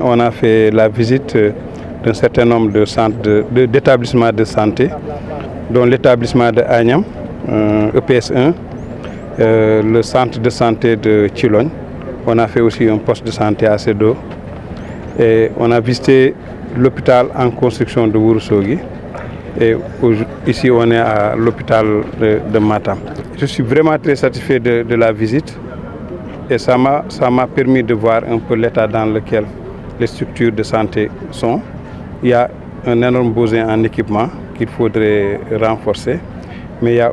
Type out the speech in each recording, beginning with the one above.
on a fait la visite d'un certain nombre de centres d'établissements de santé, dont l'établissement de Agnam, EPS1, le centre de santé de Thilogne. On a fait aussi un poste de santé à Sédo. Et on a visité l'hôpital en construction de Ourossogui. Et ici, on est à l'hôpital de Matam. Je suis vraiment très satisfait de la visite. Et ça m'a permis de voir un peu l'état dans lequel les structures de santé sont. Il y a un énorme besoin en équipement qu'il faudrait renforcer, mais il y a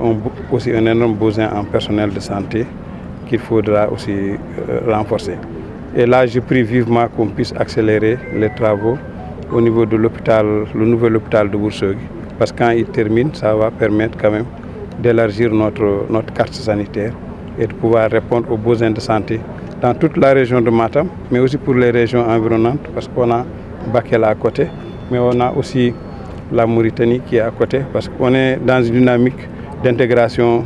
aussi un énorme besoin en personnel de santé qu'il faudra aussi renforcer. Et là, je prie vivement qu'on puisse accélérer les travaux au niveau de l'hôpital, le nouvel hôpital de Ourossogui, parce que quand il termine, ça va permettre quand même d'élargir notre carte sanitaire et de pouvoir répondre aux besoins de santé dans toute la région de Matam, mais aussi pour les régions environnantes, parce qu'on a Bakel à côté, mais on a aussi la Mauritanie qui est à côté, parce qu'on est dans une dynamique d'intégration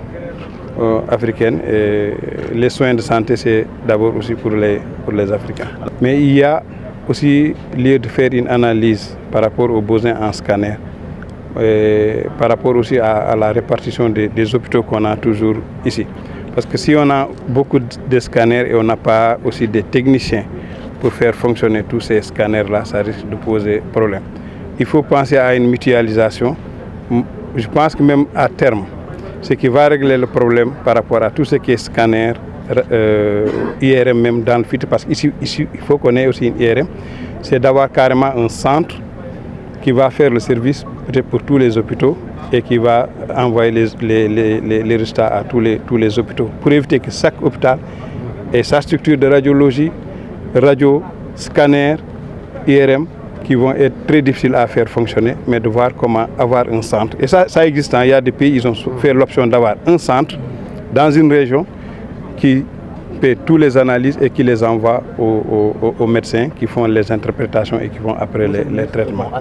africaine et les soins de santé, c'est d'abord aussi pour les Africains. Mais il y a aussi lieu de faire une analyse par rapport aux besoins en scanner, et par rapport aussi à la répartition des hôpitaux qu'on a toujours ici. Parce que si on a beaucoup de scanners et on n'a pas aussi des techniciens pour faire fonctionner tous ces scanners-là, ça risque de poser problème. Il faut penser à une mutualisation. Je pense que même à terme, ce qui va régler le problème par rapport à tout ce qui est scanner, IRM même dans le futur, parce qu'ici il faut qu'on ait aussi une IRM, c'est d'avoir carrément un centre qui va faire le service peut-être pour tous les hôpitaux et qui va envoyer les résultats à tous les hôpitaux, pour éviter que chaque hôpital ait sa structure de radiologie, radio, scanner, IRM, qui vont être très difficiles à faire fonctionner, mais de voir comment avoir un centre. Et ça existe, il y a des pays, ils ont fait l'option d'avoir un centre dans une région qui fait toutes les analyses et qui les envoie aux médecins qui font les interprétations et qui font après les traitements.